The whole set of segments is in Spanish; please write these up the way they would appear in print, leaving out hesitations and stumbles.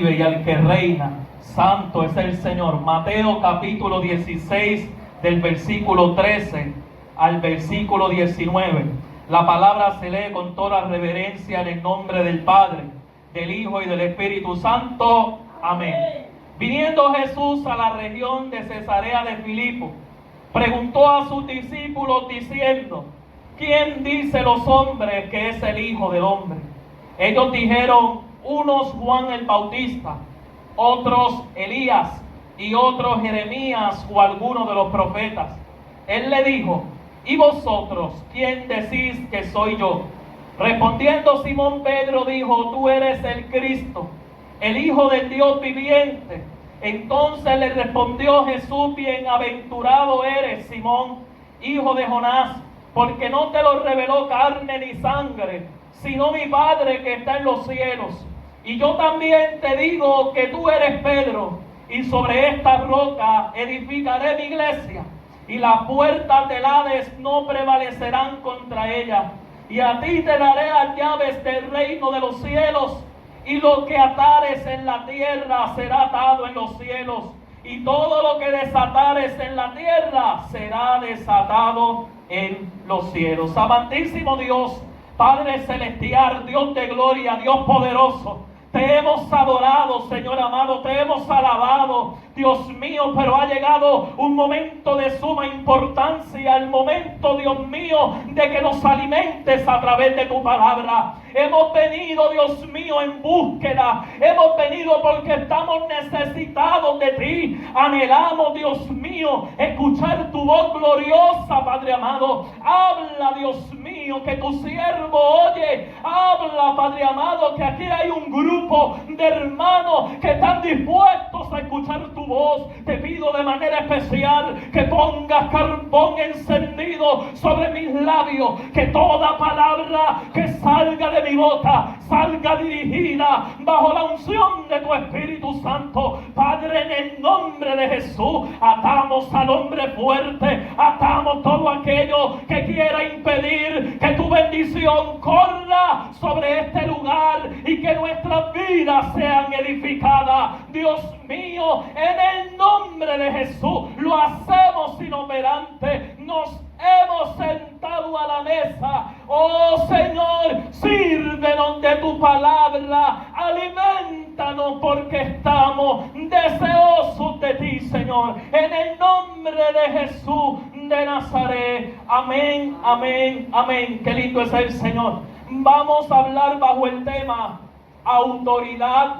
vive y al que reina. Santo es el Señor. Mateo capítulo 16 del versículo 13 al versículo 19. La palabra se lee con toda reverencia en el nombre del Padre, del Hijo y del Espíritu Santo. Amén. Viniendo Jesús a la región de Cesarea de Filipo, preguntó a sus discípulos diciendo: ¿quién dice los hombres que es el Hijo del Hombre? Ellos dijeron: unos Juan el Bautista, otros Elías, y otros Jeremías o alguno de los profetas. Él le dijo: ¿y vosotros quién decís que soy yo? Respondiendo Simón Pedro dijo: tú eres el Cristo, el Hijo del Dios viviente. Entonces le respondió Jesús: bienaventurado eres, Simón, hijo de Jonás, porque no te lo reveló carne ni sangre, sino mi Padre que está en los cielos. Y yo también te digo que tú eres Pedro, y sobre esta roca edificaré mi iglesia, y las puertas del Hades no prevalecerán contra ella. Y a ti te daré las llaves del reino de los cielos, y lo que atares en la tierra será atado en los cielos, y todo lo que desatares en la tierra será desatado en los cielos. Amantísimo Dios, Padre celestial, Dios de gloria, Dios poderoso, te hemos adorado, Señor amado, te hemos alabado, Dios mío, pero ha llegado un momento de suma importancia, el momento, Dios mío, de que nos alimentes a través de tu palabra. Hemos venido, Dios mío, en búsqueda, hemos venido porque estamos necesitados de ti, anhelamos, Dios mío, escuchar tu voz gloriosa, Padre amado. Habla, Dios mío, que tu siervo oye, habla, Padre amado, que aquí hay un grupo de hermanos que están dispuestos a escuchar tu voz. Te pido de manera especial que pongas carbón encendido sobre mis labios, que toda palabra que salga de mi boca salga dirigida bajo la unción de tu Espíritu Santo. Padre, en el nombre de Jesús, atamos al hombre fuerte, atamos todo aquello que quiera impedir que tu bendición corra sobre este lugar y que nuestras vidas sean edificadas. Dios mío, en el nombre de Jesús lo hacemos inoperante, nos hemos sentado a la mesa. Oh Señor, sírvenos de tu palabra, alimentanos porque estamos deseosos de ti, Señor, en el nombre de Jesús de Nazaret. Amén, amén, amén. Qué lindo es el Señor. Vamos a hablar bajo el tema autoridad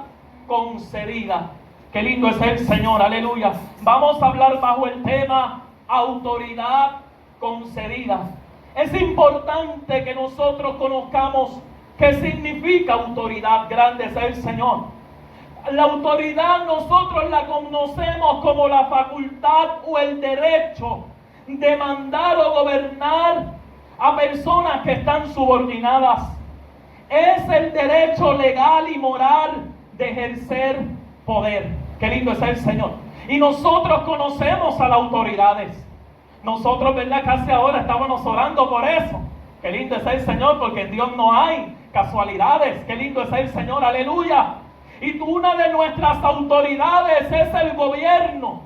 concedida. Qué lindo es el Señor, aleluya. Vamos a hablar bajo el tema autoridad concedida. Es importante que nosotros conozcamos qué significa autoridad. Grande es el Señor. La autoridad nosotros la conocemos como la facultad o el derecho de mandar o gobernar a personas que están subordinadas. Es el derecho legal y moral de ejercer poder. Qué lindo es el Señor. Y nosotros conocemos a las autoridades. Nosotros, ¿verdad? Casi ahora estábamos orando por eso. Qué lindo es el Señor, porque en Dios no hay casualidades. Qué lindo es el Señor, aleluya. Y una de nuestras autoridades es el gobierno,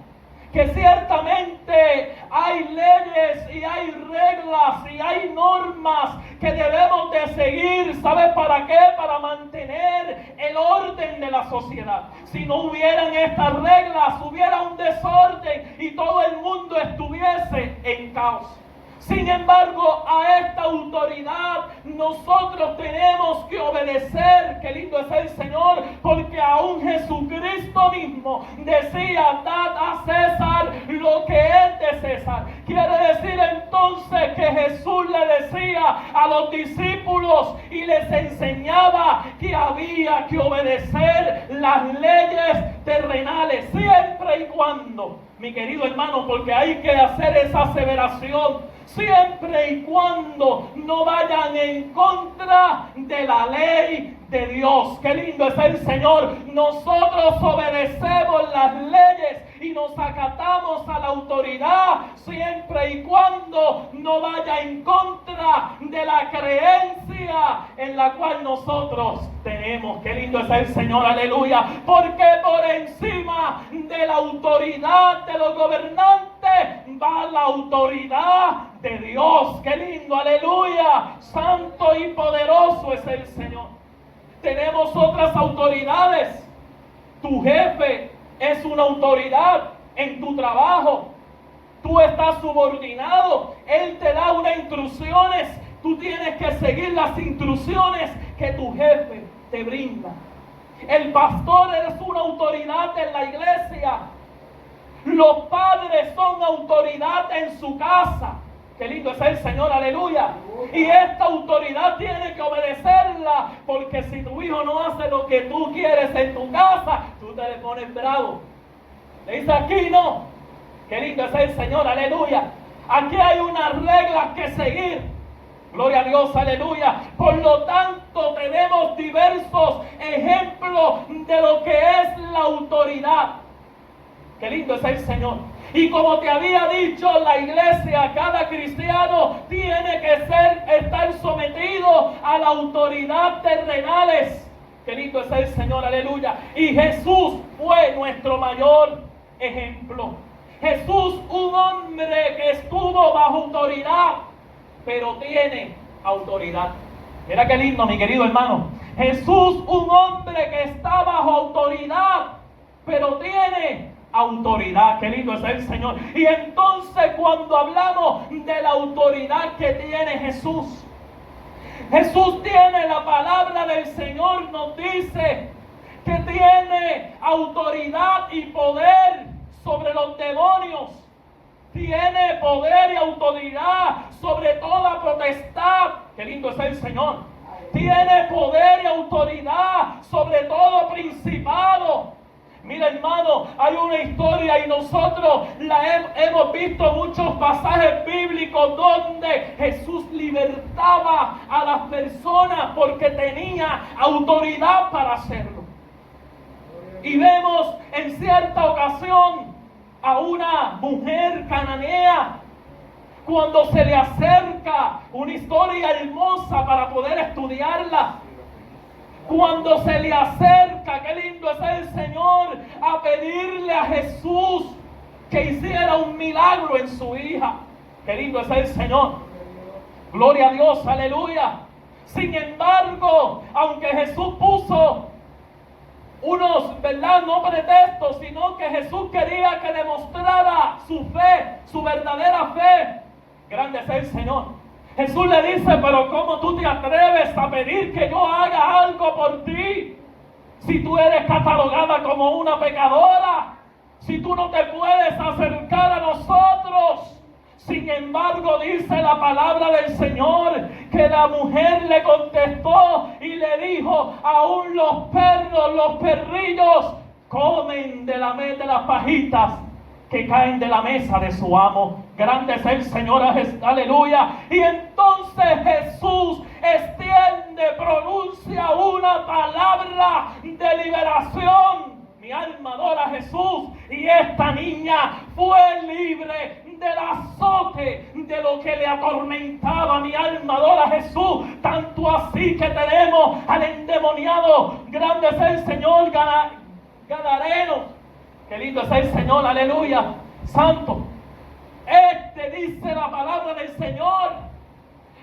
que ciertamente hay leyes y hay reglas y hay normas que debemos de seguir. ¿Sabe para qué? Para mantener el orden de la sociedad. Si no hubieran estas reglas, hubiera un desorden y todo el mundo estuviese en caos. Sin embargo, a esta autoridad nosotros tenemos que obedecer. Qué lindo es el Señor, porque aún Jesucristo mismo decía: dad a César lo que es de César. Quiere decir entonces que Jesús le decía a los discípulos y les enseñaba que había que obedecer las leyes terrenales, siempre y cuando, mi querido hermano, porque hay que hacer esa aseveración, siempre y cuando no vayan en contra de la ley de Dios. Qué lindo es el Señor. Nosotros obedecemos las leyes y nos acatamos a la autoridad siempre y cuando no vaya en contra de la creencia en la cual nosotros tenemos. Qué lindo es el Señor, aleluya, porque por encima de la autoridad de los gobernantes va la autoridad de Dios. Qué lindo, aleluya, santo y poderoso es el Señor. Tenemos otras autoridades. Tu jefe es una autoridad en tu trabajo. Tú estás subordinado. Él te da unas instrucciones. Tú tienes que seguir las instrucciones que tu jefe te brinda. El pastor es una autoridad en la iglesia. Los padres son autoridad en su casa. Qué lindo es el Señor, aleluya. Y esta autoridad tiene que obedecerla, porque si tu hijo no hace lo que tú quieres en tu casa, tú te le pones bravo. Le dice aquí no. Qué lindo es el Señor, aleluya. Aquí hay unas reglas que seguir. Gloria a Dios, aleluya. Por lo tanto, tenemos diversos ejemplos de lo que es la autoridad. Qué lindo es el Señor. Y como te había dicho, la iglesia, cada cristiano tiene que estar sometido a la autoridad terrenales. Qué lindo es el Señor, aleluya. Y Jesús fue nuestro mayor ejemplo. Jesús, un hombre que estuvo bajo autoridad, pero tiene autoridad. Mira qué lindo, mi querido hermano. Jesús, un hombre que está bajo autoridad, pero tiene autoridad. Qué lindo es el Señor. Y entonces cuando hablamos de la autoridad que tiene Jesús, Jesús tiene la palabra del Señor, nos dice que tiene autoridad y poder sobre los demonios. Tiene poder y autoridad sobre toda potestad. Qué lindo es el Señor. Tiene poder y autoridad sobre todo principado. Mira, hermano, hay una historia y nosotros hemos visto muchos pasajes bíblicos donde Jesús libertaba a las personas porque tenía autoridad para hacerlo. Y vemos en cierta ocasión a una mujer cananea, cuando se le acerca, una historia hermosa para poder estudiarla. Cuando se le acerca, qué lindo es el Señor, a pedirle a Jesús que hiciera un milagro en su hija. Qué lindo es el Señor. Gloria a Dios, aleluya. Sin embargo, aunque Jesús puso unos, ¿verdad?, no pretextos, sino que Jesús quería que demostrara su fe, su verdadera fe. Grande es el Señor. Jesús le dice, pero ¿cómo tú te atreves a pedir que yo haga algo por ti? Si tú eres catalogada como una pecadora, si tú no te puedes acercar a nosotros. Sin embargo, dice la palabra del Señor que la mujer le contestó y le dijo, aún los perros, los perrillos, comen de las pajitas que caen de la mesa de su amo. Grande es el Señor, aleluya. Y entonces Jesús extiende, pronuncia una palabra de liberación. Mi alma adora a Jesús, y esta niña fue libre del azote de lo que le atormentaba. Mi alma adora a Jesús, tanto así que tenemos al endemoniado. Grande es el Señor, Gadareno. Qué lindo es el Señor, aleluya, santo. Dice la palabra del Señor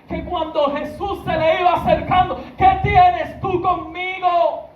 que cuando Jesús se le iba acercando, ¿qué tienes tú conmigo?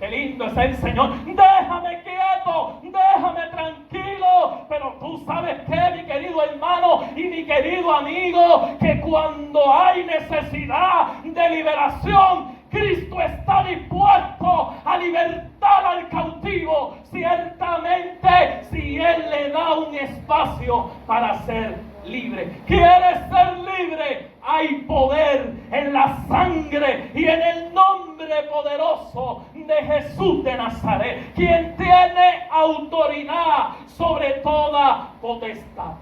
Qué lindo es el Señor. Déjame quieto, déjame tranquilo. Pero tú sabes qué, mi querido hermano y mi querido amigo, que cuando hay necesidad de liberación, Cristo está dispuesto a libertar al cautivo, ciertamente, si Él le da un espacio para ser libre. ¿Quieres ser libre? Hay poder en la sangre y en el nombre poderoso de Jesús de Nazaret, quien tiene autoridad sobre toda potestad.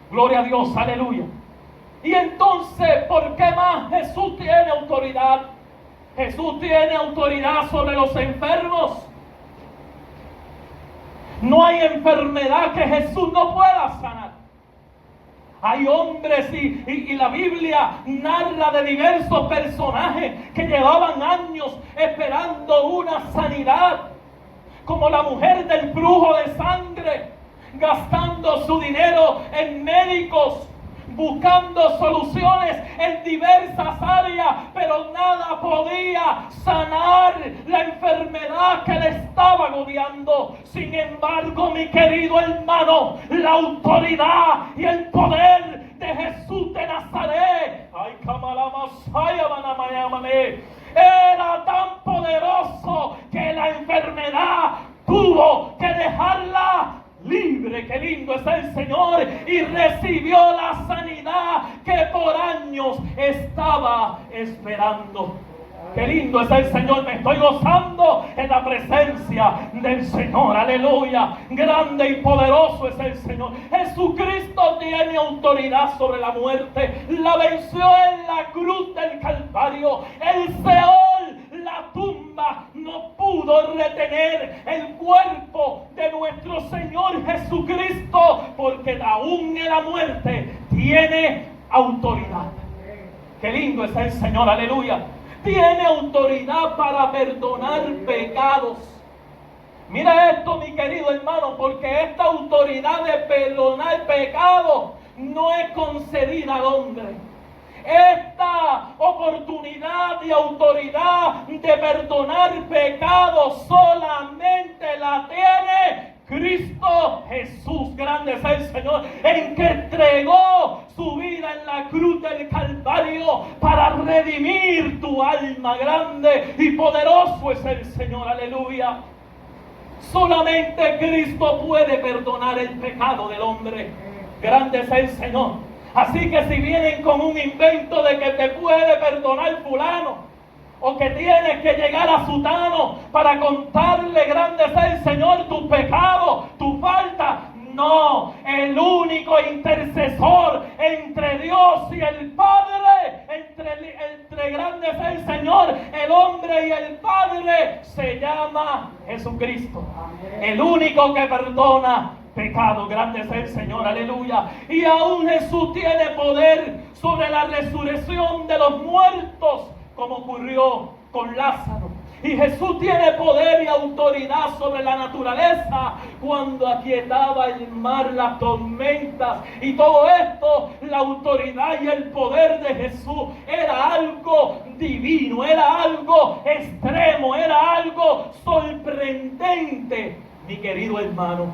Gloria a Dios, aleluya. Y entonces, ¿por qué más Jesús tiene autoridad? Jesús tiene autoridad sobre los enfermos. No hay enfermedad que Jesús no pueda sanar. Hay hombres y la Biblia narra de diversos personajes que llevaban años esperando una sanidad, como la mujer del flujo de sangre, gastando su dinero en médicos, buscando soluciones en diversas áreas, pero nada podía sanar la enfermedad que le estaba agobiando. Sin embargo, mi querido hermano, la autoridad y el poder de Jesús de Nazaret, era tan poderoso que la enfermedad tuvo que dejarla libre. Qué lindo es el Señor, y recibió la sanidad que por años estaba esperando. Qué lindo es el Señor, me estoy gozando en la presencia del Señor, aleluya. Grande y poderoso es el Señor. Jesucristo tiene autoridad sobre la muerte, la venció en la cruz del Calvario. El Seol, la tumba, no pudo retener el cuerpo de nuestro Señor Jesucristo, porque aún en la muerte tiene autoridad. Qué lindo es el Señor, aleluya. Tiene autoridad para perdonar pecados. Mira esto, mi querido hermano, porque esta autoridad de perdonar pecados no es concedida al hombre. Esta oportunidad y autoridad de perdonar pecados solamente la tiene Cristo Jesús. Grande es el Señor, en que entregó su vida en la cruz del Calvario para redimir tu alma. Grande y poderoso es el Señor, aleluya. Solamente Cristo puede perdonar el pecado del hombre. Grande es el Señor. Así que si vienen con un invento de que te puede perdonar fulano, o que tienes que llegar a sutano para contarle, grande es el Señor, tus pecados, tu falta. No, el único intercesor entre Dios y el Padre, entre grande es el Señor, el hombre y el Padre, se llama Jesucristo. El único que perdona pecado. Grande es el Señor, aleluya. Y aún Jesús tiene poder sobre la resurrección de los muertos, como ocurrió con Lázaro. Y Jesús tiene poder y autoridad sobre la naturaleza cuando aquietaba el mar, las tormentas y todo esto. La autoridad y el poder de Jesús era algo divino, era algo extremo, era algo sorprendente, mi querido hermano.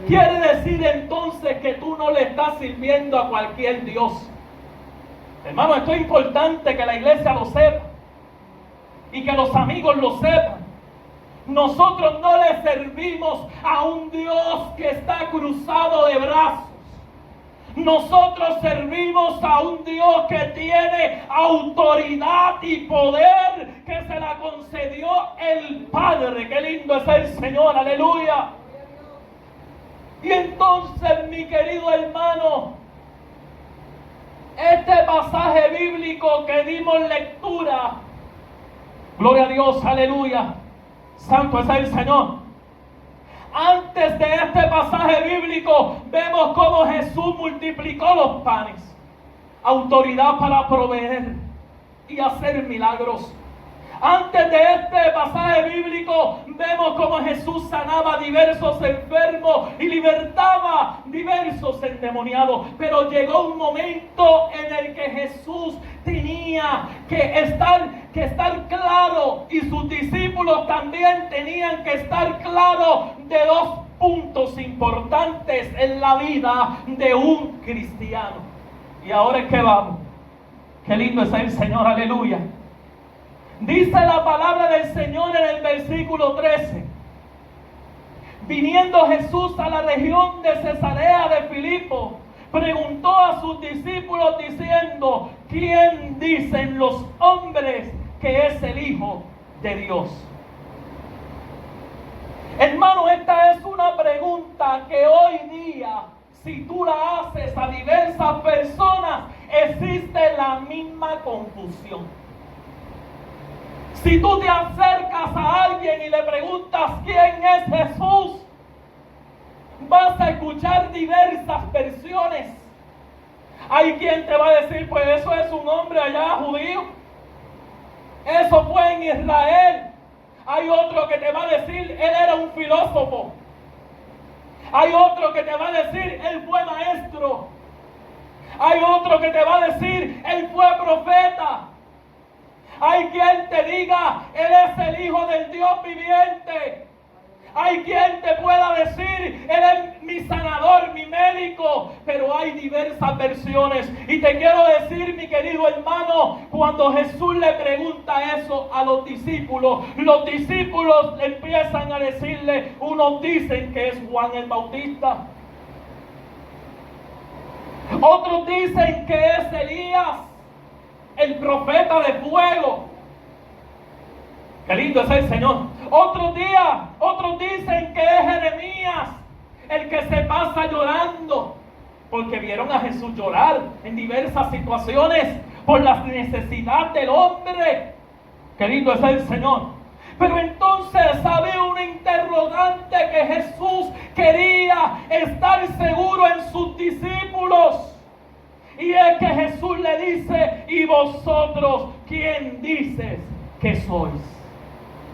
Quiere decir entonces que tú no le estás sirviendo a cualquier Dios. Hermano, esto es importante que la iglesia lo sepa y que los amigos lo sepan. Nosotros no le servimos a un Dios que está cruzado de brazos. Nosotros servimos a un Dios que tiene autoridad y poder, que se la concedió el Padre. Qué lindo es el Señor, aleluya. Y entonces, mi querido hermano, este pasaje bíblico que dimos lectura, gloria a Dios, aleluya, santo es el Señor. Antes de este pasaje bíblico vemos cómo Jesús multiplicó los panes, autoridad para proveer y hacer milagros. Antes de este pasaje bíblico vemos cómo Jesús sanaba diversos enfermos y libertaba diversos endemoniados. Pero llegó un momento en el que Jesús tenía que estar claro, y sus discípulos también tenían que estar claros de dos puntos importantes en la vida de un cristiano. Y ahora es que vamos. Qué lindo es el Señor, aleluya. Dice la palabra del Señor en el versículo 13. Viniendo Jesús a la región de Cesarea de Filipo, preguntó a sus discípulos diciendo: ¿quién dicen los hombres que es el Hijo de Dios? Hermano, esta es una pregunta que hoy día, si tú la haces a diversas personas, existe la misma confusión. Si tú te acercas a alguien y le preguntas quién es Jesús, escuchar diversas versiones. Hay quien te va a decir, pues eso es un hombre allá judío. Eso fue en Israel. Hay otro que te va a decir, él era un filósofo. Hay otro que te va a decir, él fue maestro. Hay otro que te va a decir, él fue profeta. Hay quien te diga, él es el Hijo del Dios viviente. Hay quien te pueda decir, él es mi sanador, mi médico. Pero hay diversas versiones. Y te quiero decir, mi querido hermano, cuando Jesús le pregunta eso a los discípulos empiezan a decirle, unos dicen que es Juan el Bautista. Otros dicen que es Elías, el profeta de fuego. Qué lindo es el Señor. Otros dicen que es Jeremías, el que se pasa llorando, porque vieron a Jesús llorar en diversas situaciones por las necesidades del hombre. Qué lindo es el Señor. Pero entonces había una interrogante que Jesús quería estar seguro en sus discípulos. Y es que Jesús le dice, ¿y vosotros quién dices que sois?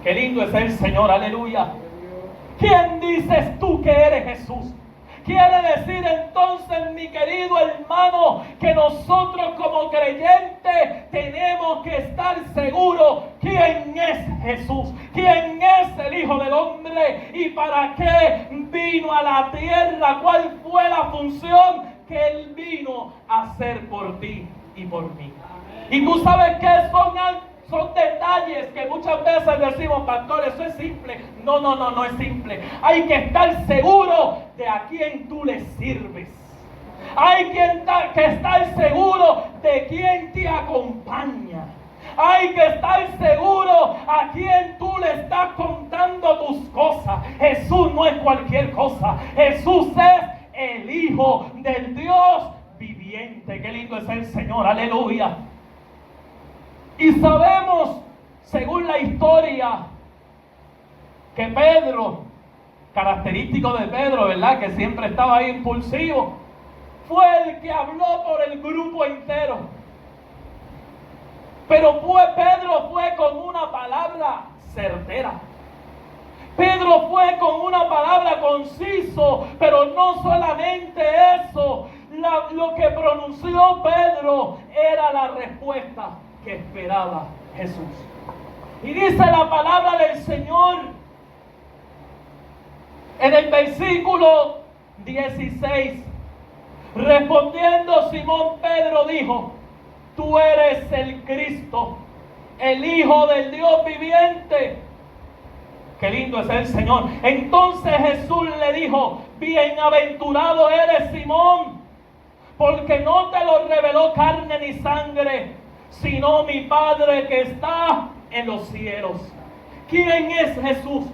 Qué lindo es el Señor, aleluya. ¿Quién dices tú que eres Jesús? Quiere decir entonces, mi querido hermano, que nosotros como creyentes tenemos que estar seguros quién es Jesús, quién es el Hijo del Hombre y para qué vino a la tierra, cuál fue la función que Él vino a hacer por ti y por mí. Y tú sabes que son detalles que muchas veces decimos, pastor, eso es simple. No es simple. Hay que estar seguro de a quién tú le sirves. Hay que estar seguro de quién te acompaña. Hay que estar seguro a quién tú le estás contando tus cosas. Jesús no es cualquier cosa. Jesús es el Hijo del Dios viviente. Qué lindo es el Señor, aleluya. Y sabemos, según la historia, que Pedro, característico de Pedro, ¿verdad? Que siempre estaba ahí impulsivo, fue el que habló por el grupo entero. Pero Pedro fue con una palabra certera. Pedro fue con una palabra conciso, pero no solamente eso. Lo que pronunció Pedro era la respuesta que esperaba Jesús. Y dice la palabra del Señor en el versículo 16, respondiendo Simón Pedro dijo, tú eres el Cristo, el Hijo del Dios viviente. Qué lindo es el Señor. Entonces Jesús le dijo, bienaventurado eres Simón, porque no te lo reveló carne ni sangre, sino mi Padre que está en los cielos. ¿Quién es Jesús?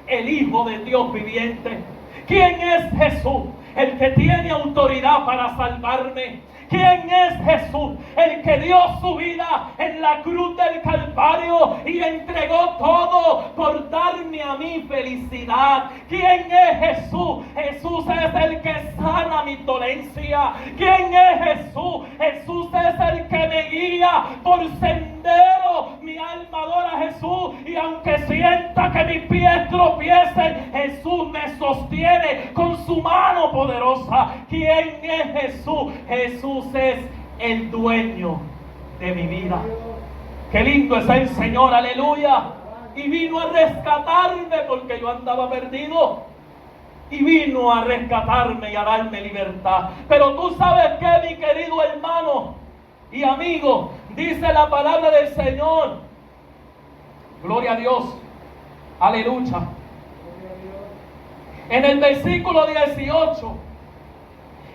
El Hijo de Dios viviente. ¿Quién es Jesús? El que tiene autoridad para salvarme. ¿Quién es Jesús? El que dio su vida en la cruz del Calvario y entregó todo por darme a mí felicidad. ¿Quién es Jesús? Jesús es el que sana mi dolencia. ¿Quién es Jesús? Jesús es el que me guía por sendero. Mi alma adora a Jesús y aunque sienta que mis pies tropiecen, Jesús me sostiene con su mano poderosa. ¿Quién es Jesús? Jesús es el dueño de mi vida. Qué lindo es el Señor, aleluya. Y vino a rescatarme porque yo andaba perdido. Y vino a rescatarme y a darme libertad. Pero tú sabes que, mi querido hermano y amigo, dice la palabra del Señor. Gloria a Dios. Aleluya. En el versículo 18.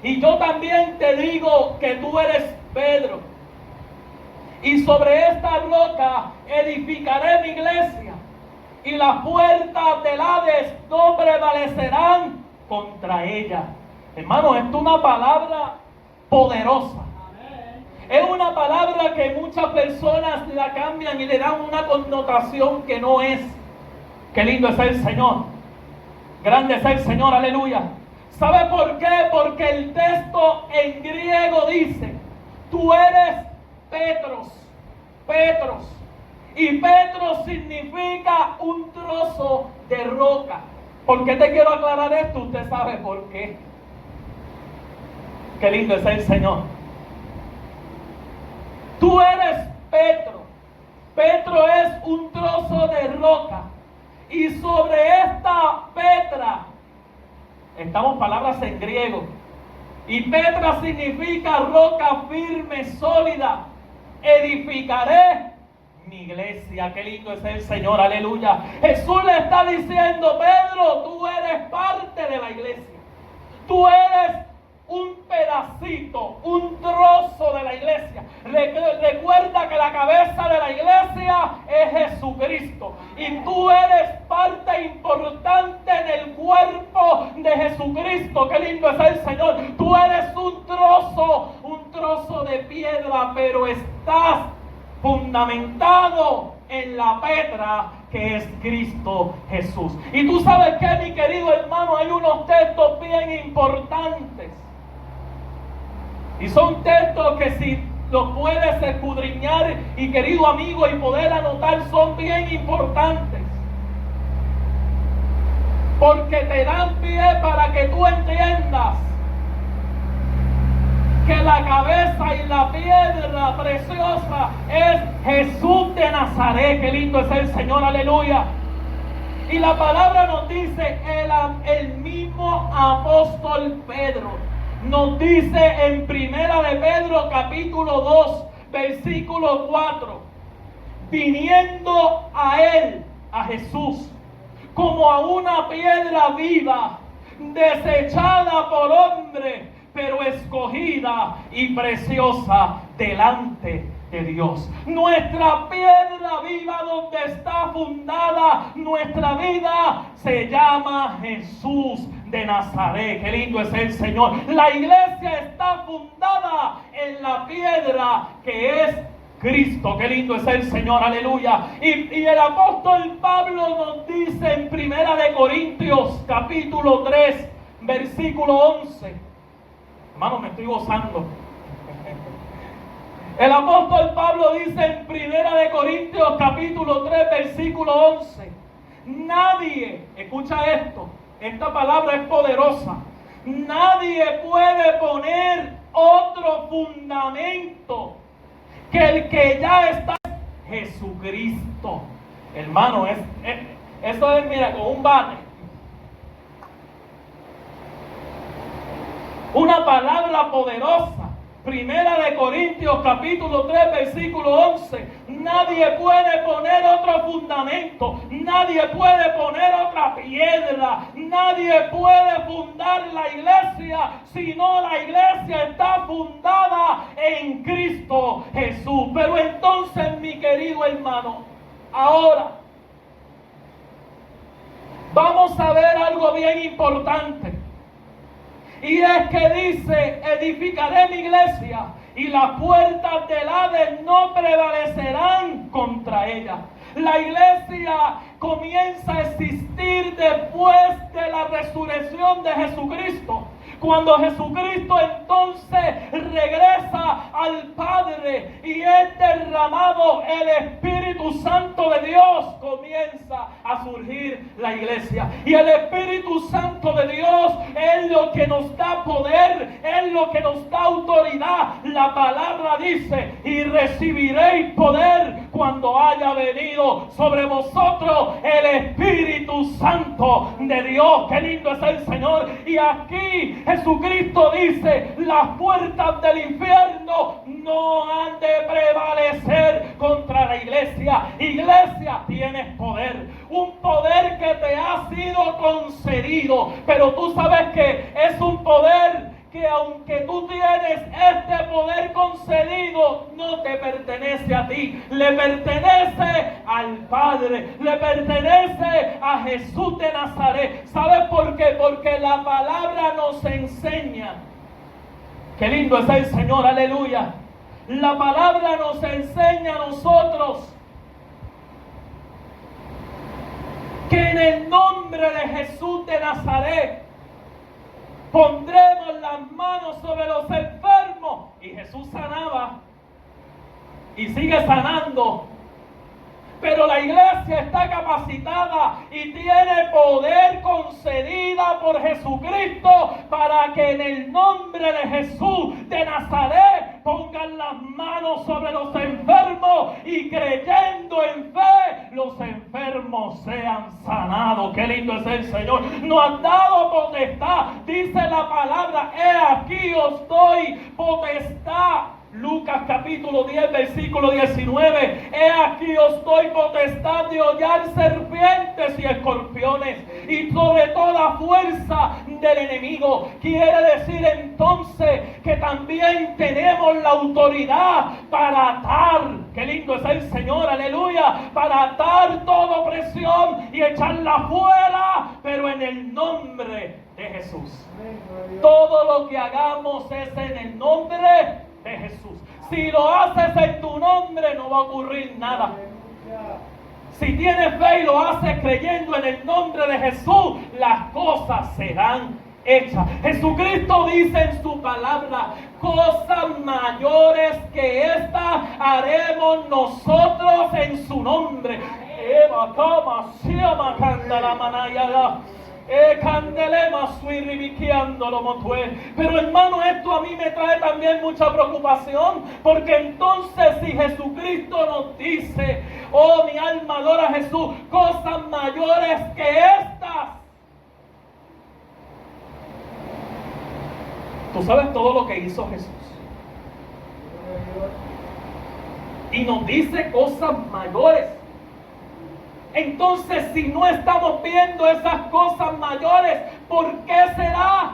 Y yo también te digo que tú eres Pedro, y sobre esta roca edificaré mi iglesia, y las puertas del Hades no prevalecerán contra ella. Hermano, esto es una palabra poderosa. Es una palabra que muchas personas la cambian y le dan una connotación que no es. Qué lindo es el Señor. Grande es el Señor, aleluya. ¿Sabe por qué? Porque el texto en griego dice, tú eres Petros, Petros. Y Petros significa un trozo de roca. ¿Por qué te quiero aclarar esto? Usted sabe por qué. Qué lindo es el Señor. Tú eres Petro. Petro es un trozo de roca. Y sobre esta Petra, estamos palabras en griego. Y Petra significa roca firme, sólida. Edificaré mi iglesia. Qué lindo es el Señor, aleluya. Jesús le está diciendo, Pedro, tú eres parte de la iglesia. Tú eres un pedacito, un trozo de la iglesia. Recuerda que la cabeza de la iglesia es Jesucristo. Y tú eres parte importante en el cuerpo de Jesucristo. Qué lindo es el Señor. Tú eres un trozo de piedra, pero estás fundamentado en la Petra que es Cristo Jesús. Y tú sabes que, mi querido hermano, hay unos textos bien importantes. Y son textos que si los puedes escudriñar, y querido amigo, y poder anotar, son bien importantes. Porque te dan pie para que tú entiendas que la cabeza y la piedra preciosa es Jesús de Nazaret. Qué lindo es el Señor, aleluya. Y la palabra nos dice, el mismo apóstol Pedro nos dice en Primera de Pedro capítulo 2 versículo 4, viniendo a él, a Jesús, como a una piedra viva, desechada por hombre, pero escogida y preciosa delante de Dios. Nuestra piedra viva donde está fundada nuestra vida se llama Jesús de Nazaret. Qué lindo es el Señor. La iglesia está fundada en la piedra que es Cristo. Qué lindo es el Señor, aleluya. Y el apóstol Pablo nos dice en Primera de Corintios capítulo 3 versículo 11. Hermano, me estoy gozando. El apóstol Pablo dice en Primera de Corintios capítulo 3 versículo 11. Nadie, escucha esto, esta palabra es poderosa. Nadie puede poner otro fundamento que el que ya está, Jesucristo. Hermano, eso es, mira, con un bate. Una palabra poderosa. Primera de Corintios capítulo 3 versículo 11. Nadie puede poner otro fundamento. Nadie puede poner otra piedra. Nadie puede fundar la iglesia, sino la iglesia está fundada en Cristo Jesús. Pero entonces, mi querido hermano, ahora vamos a ver algo bien importante. Y es que dice, edificaré mi iglesia y las puertas del Hades no prevalecerán contra ella. La iglesia comienza a existir después de la resurrección de Jesucristo. Cuando Jesucristo entonces regresa al Padre y es derramado el Espíritu Santo de Dios, comienza a surgir la iglesia. Y el Espíritu Santo de Dios es lo que nos da poder, es lo que nos da autoridad. La palabra dice, y recibiréis poder cuando haya venido sobre vosotros el Espíritu Santo de Dios. Qué lindo es el Señor. Y aquí Jesucristo dice, las puertas del infierno no han de prevalecer contra la iglesia. Iglesia, tienes poder, un poder que te ha sido concedido, pero tú sabes que es un poder que aunque tú tienes este poder concedido, no te pertenece a ti, le pertenece al Padre, le pertenece a Jesús de Nazaret. ¿Sabes por qué? Porque la palabra nos enseña, qué lindo es el Señor, aleluya. La palabra nos enseña a nosotros que en el nombre de Jesús de Nazaret Pondremos las manos sobre los enfermos. Y Jesús sanaba y sigue sanando. Pero la iglesia está capacitada y tiene poder concedida por Jesucristo para que en el nombre de Jesús de Nazaret pongan las manos sobre los enfermos y creyendo en fe los enfermos sean sanados. Qué lindo es el Señor. Nos ha dado potestad. Dice la palabra: he aquí os doy potestad. Lucas capítulo 10 versículo 19. He aquí os doy potestad de hollar serpientes y escorpiones y sobre toda fuerza del enemigo. Quiere decir entonces que también tenemos la autoridad para atar. Qué lindo es el Señor, aleluya. Para atar toda opresión y echarla fuera, pero en el nombre de Jesús. Todo lo que hagamos es en el nombre de Jesús. Si lo haces en tu nombre, no va a ocurrir nada. Si tienes fe y lo haces creyendo en el nombre de Jesús, las cosas serán hechas. Jesucristo dice en su palabra: cosas mayores que estas haremos nosotros en su nombre. Pero hermano, esto a mí me trae también mucha preocupación, porque entonces si Jesucristo nos dice: oh, mi alma adora a Jesús, cosas mayores que estas. Tú sabes todo lo que hizo Jesús y nos dice cosas mayores. Entonces, si no estamos viendo esas cosas mayores, ¿por qué será?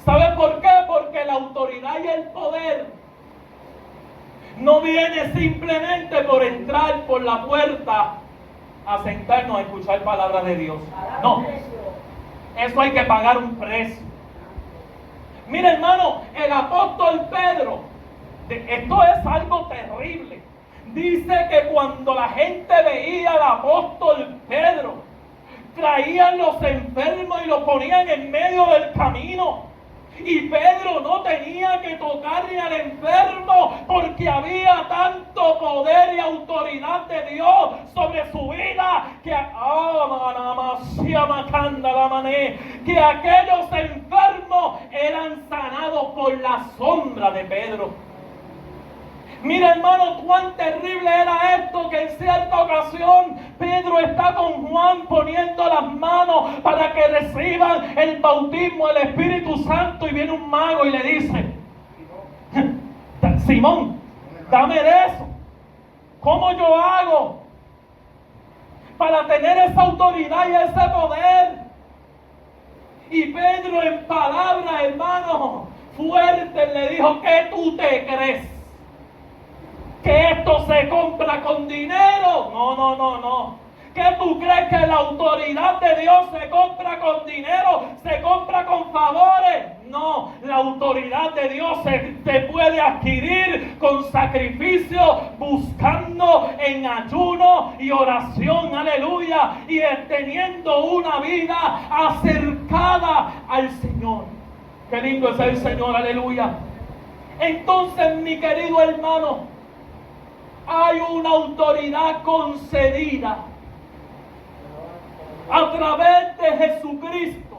¿Sabe por qué? Porque la autoridad y el poder no viene simplemente por entrar por la puerta a sentarnos a escuchar palabra de Dios. No, eso hay que pagar un precio. Mira, hermano, el apóstol Pedro, esto es algo terrible. Dice que cuando la gente veía al apóstol Pedro, traían los enfermos y los ponían en medio del camino. Y Pedro no tenía que tocarle al enfermo porque había tanto poder y autoridad de Dios sobre su vida que aquellos enfermos eran sanados por la sombra de Pedro. Mira, hermano, cuán terrible era esto, que en cierta ocasión Pedro está con Juan poniendo las manos para que reciban el bautismo del Espíritu Santo, y viene un mago y le dice: Simón, dame de eso. ¿Cómo yo hago para tener esa autoridad y ese poder? Y Pedro, en palabras, hermano, fuerte, le dijo: ¿qué tú te crees? ¿Que esto se compra con dinero? No. ¿Qué tú crees, que la autoridad de Dios se compra con dinero? ¿Se compra con favores? No, la autoridad de Dios se puede adquirir con sacrificio, buscando en ayuno y oración, aleluya, y teniendo una vida acercada al Señor. Qué lindo es el Señor, aleluya. Entonces, mi querido hermano, hay una autoridad concedida a través de Jesucristo.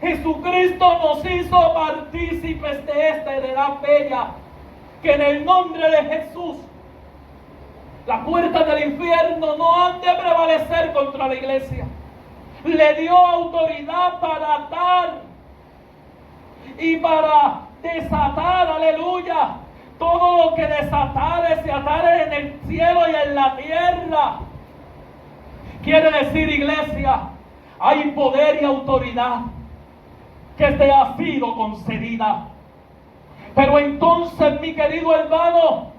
Jesucristo nos hizo partícipes de esta heredad bella, que en el nombre de Jesús las puertas del infierno no han de prevalecer contra la iglesia. Le dio autoridad para atar y para desatar, aleluya. Todo lo que desatare, se atare en el cielo y en la tierra. Quiere decir, iglesia, hay poder y autoridad que te ha sido concedida. Pero entonces, mi querido hermano,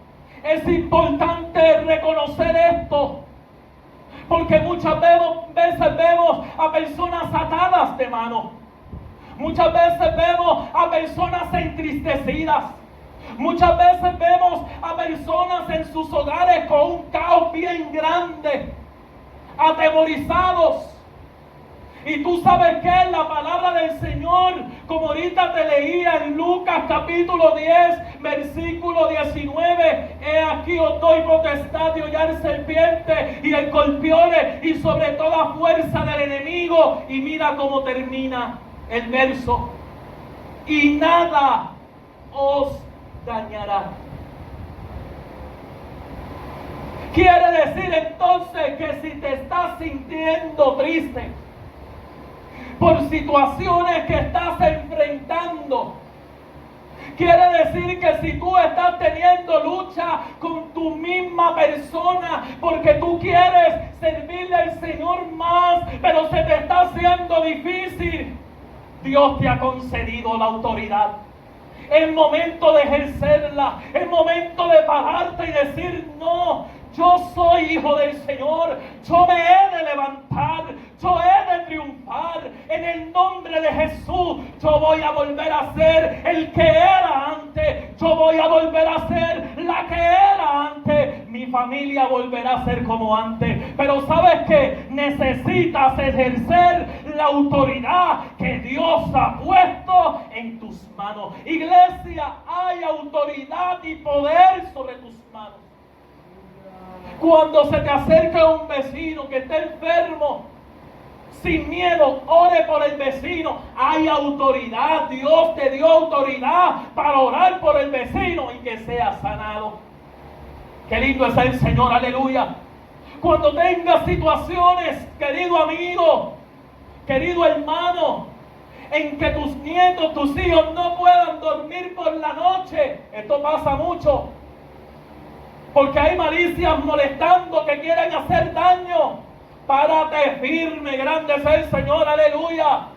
es importante reconocer esto, porque muchas veces vemos a personas atadas de mano. Muchas veces vemos a personas entristecidas. Muchas veces vemos a personas en sus hogares con un caos bien grande, atemorizados. Y tú sabes que la palabra del Señor, como ahorita te leía en Lucas capítulo 10, versículo 19, he aquí os doy potestad de hollar serpientes y escorpiones y sobre toda fuerza del enemigo. Y mira cómo termina el verso: y nada os dañará. Quiere decir entonces que si te estás sintiendo triste por situaciones que estás enfrentando, quiere decir que si tú estás teniendo lucha con tu misma persona porque tú quieres servirle al Señor más, pero se te está haciendo difícil, Dios te ha concedido la autoridad. Es momento de ejercerla, es momento de pararte y decir: no, yo soy hijo del Señor, yo me he de levantar, yo he de triunfar. En el nombre de Jesús, yo voy a volver a ser el que era antes, yo voy a volver a ser la que era antes, mi familia volverá a ser como antes. Pero ¿sabes qué? Necesitas ejercer la autoridad que Dios ha puesto en tus manos. Iglesia, hay autoridad y poder sobre tus manos. Cuando se te acerca un vecino que está enfermo, sin miedo, ore por el vecino. Hay autoridad. Dios te dio autoridad para orar por el vecino y que sea sanado. Qué lindo es el Señor, aleluya. Cuando tengas situaciones, querido amigo, querido hermano, en que tus nietos, tus hijos no puedan dormir por la noche. Esto pasa mucho, porque hay malicias molestando que quieren hacer daño. Párate firme, grande es el Señor, aleluya.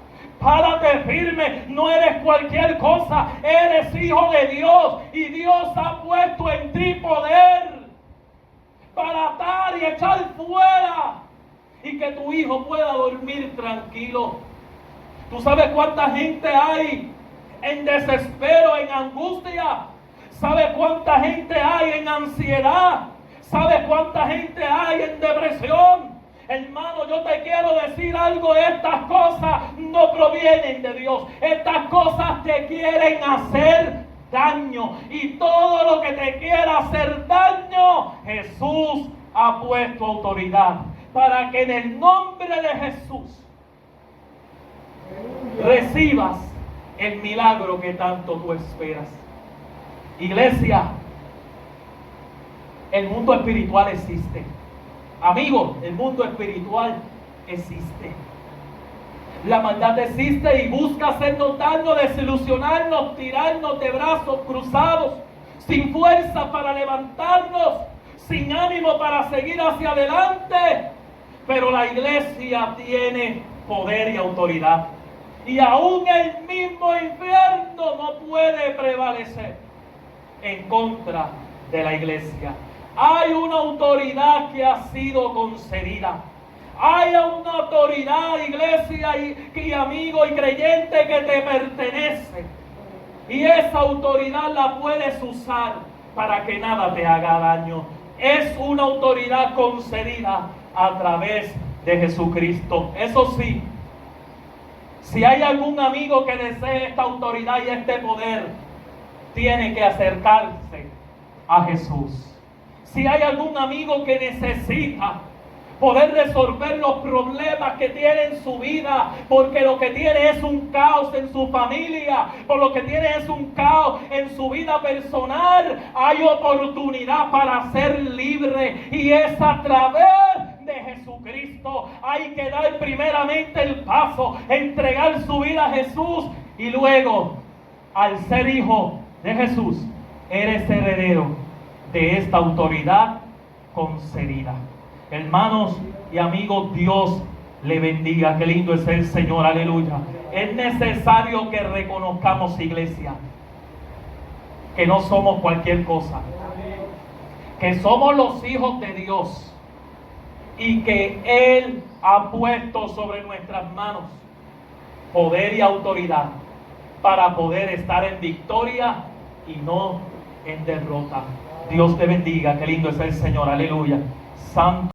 Párate firme, no eres cualquier cosa, eres hijo de Dios y Dios ha puesto en ti poder para atar y echar fuera y que tu hijo pueda dormir tranquilo. ¿Tú sabes cuánta gente hay en desespero, en angustia? ¿Sabes cuánta gente hay en ansiedad? ¿Sabes cuánta gente hay en depresión? Hermano, yo te quiero decir algo: estas cosas no provienen de Dios. Estas cosas te quieren hacer daño. Y todo lo que te quiera hacer daño, Jesús ha puesto autoridad para que en el nombre de Jesús recibas el milagro que tanto tú esperas. Iglesia, el mundo espiritual existe. Amigo, el mundo espiritual existe. La maldad existe y busca hacernos daño, desilusionarnos, tirarnos de brazos cruzados, sin fuerza para levantarnos, sin ánimo para seguir hacia adelante. Pero la iglesia tiene poder y autoridad. Y aún el mismo infierno no puede prevalecer en contra de la iglesia. Hay una autoridad que ha sido concedida. Hay una autoridad, iglesia y amigo y creyente, que te pertenece. Y esa autoridad la puedes usar para que nada te haga daño. Es una autoridad concedida a través de Jesucristo. Eso sí, si hay algún amigo que desee esta autoridad y este poder, tiene que acercarse a Jesús. Si hay algún amigo que necesita poder resolver los problemas que tiene en su vida, porque lo que tiene es un caos en su familia, por lo que tiene es un caos en su vida personal, hay oportunidad para ser libre, y es a través de Jesucristo. Hay que dar primeramente el paso, entregar su vida a Jesús, y luego, al ser hijo de Jesús, eres heredero de esta autoridad concedida. Hermanos y amigos, Dios le bendiga. Qué lindo es el Señor, aleluya. Es necesario que reconozcamos, iglesia, que no somos cualquier cosa, que somos los hijos de Dios y que Él ha puesto sobre nuestras manos poder y autoridad para poder estar en victoria y no en derrota. Dios te bendiga. Qué lindo es el Señor, aleluya. Santo